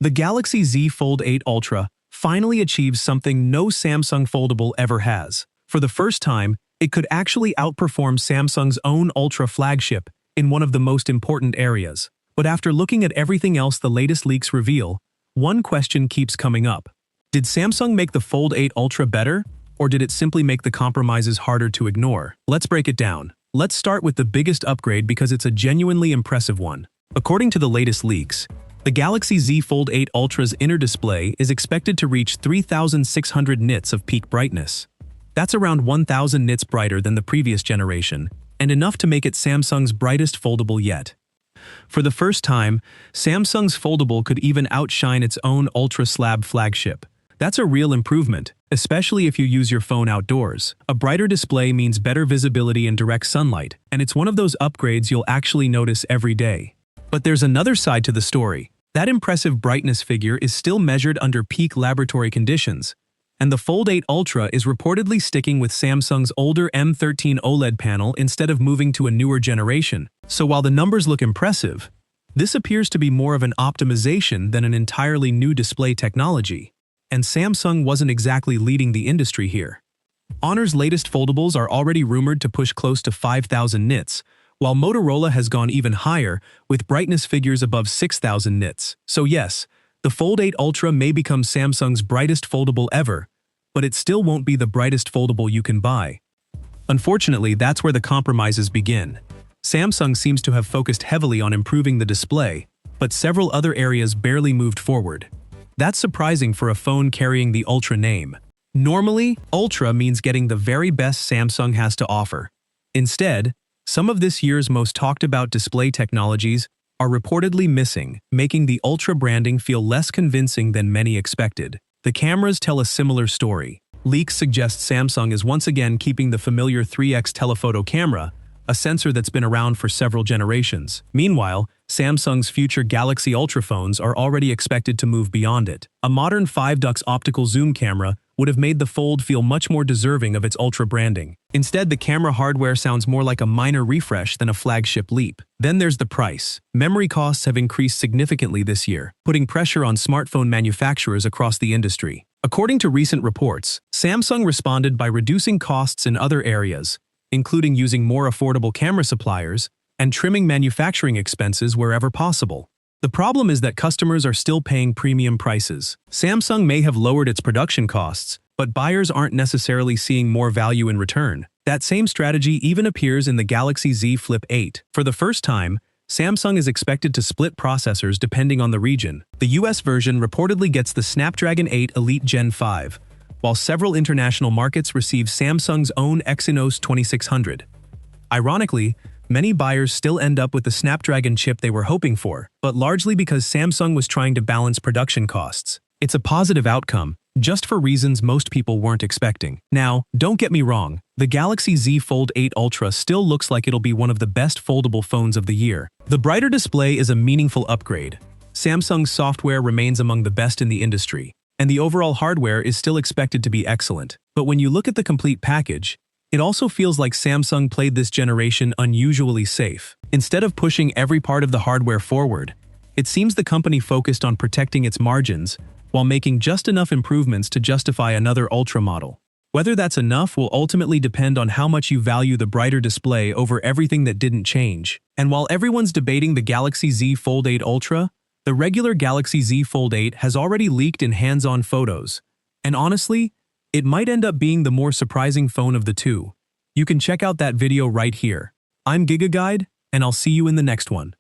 The Galaxy Z Fold 8 Ultra finally achieves something no Samsung foldable ever has. For the first time, it could actually outperform Samsung's own Ultra flagship in one of the most important areas. But after looking at everything else the latest leaks reveal, one question keeps coming up. Did Samsung make the Fold 8 Ultra better, or did it simply make the compromises harder to ignore? Let's break it down. Let's start with the biggest upgrade because it's a genuinely impressive one. According to the latest leaks, the Galaxy Z Fold 8 Ultra's inner display is expected to reach 3,600 nits of peak brightness. That's around 1,000 nits brighter than the previous generation, and enough to make it Samsung's brightest foldable yet. For the first time, Samsung's foldable could even outshine its own Ultra Slab flagship. That's a real improvement, especially if you use your phone outdoors. A brighter display means better visibility in direct sunlight, and it's one of those upgrades you'll actually notice every day. But there's another side to the story. That impressive brightness figure is still measured under peak laboratory conditions, and the Fold 8 Ultra is reportedly sticking with Samsung's older M13 OLED panel instead of moving to a newer generation. So while the numbers look impressive, this appears to be more of an optimization than an entirely new display technology. And Samsung wasn't exactly leading the industry here. Honor's latest foldables are already rumored to push close to 5,000 nits, while Motorola has gone even higher with brightness figures above 6,000 nits. So yes, the Fold 8 Ultra may become Samsung's brightest foldable ever, but it still won't be the brightest foldable you can buy. Unfortunately, that's where the compromises begin. Samsung seems to have focused heavily on improving the display, but several other areas barely moved forward. That's surprising for a phone carrying the Ultra name. Normally, Ultra means getting the very best Samsung has to offer. Instead, some of this year's most talked about display technologies are reportedly missing, making the Ultra branding feel less convincing than many expected. The cameras tell a similar story. Leaks suggest Samsung is once again keeping the familiar 3x telephoto camera, a sensor that's been around for several generations. Meanwhile, Samsung's future Galaxy Ultra phones are already expected to move beyond it. A modern 5-dux optical zoom camera would have made the Fold feel much more deserving of its Ultra branding. Instead, the camera hardware sounds more like a minor refresh than a flagship leap. Then there's the price. Memory costs have increased significantly this year, putting pressure on smartphone manufacturers across the industry. According to recent reports, Samsung responded by reducing costs in other areas, including using more affordable camera suppliers and trimming manufacturing expenses wherever possible. The problem is that customers are still paying premium prices. Samsung may have lowered its production costs, but buyers aren't necessarily seeing more value in return. That same strategy even appears in the Galaxy Z Flip 8. For the first time, Samsung is expected to split processors depending on the region. The US version reportedly gets the Snapdragon 8 Elite Gen 5, while several international markets receive Samsung's own Exynos 2600. Ironically, many buyers still end up with the Snapdragon chip they were hoping for, but largely because Samsung was trying to balance production costs. It's a positive outcome, just for reasons most people weren't expecting. Now, don't get me wrong, the Galaxy Z Fold 8 Ultra still looks like it'll be one of the best foldable phones of the year. The brighter display is a meaningful upgrade. Samsung's software remains among the best in the industry, and the overall hardware is still expected to be excellent. But when you look at the complete package, it also feels like Samsung played this generation unusually safe. Instead of pushing every part of the hardware forward, it seems the company focused on protecting its margins while making just enough improvements to justify another Ultra model. Whether that's enough will ultimately depend on how much you value the brighter display over everything that didn't change. And while everyone's debating the Galaxy Z Fold 8 Ultra, the regular Galaxy Z Fold 8 has already leaked in hands-on photos. And honestly, it might end up being the more surprising phone of the two. You can check out that video right here. I'm GigaGuide, and I'll see you in the next one.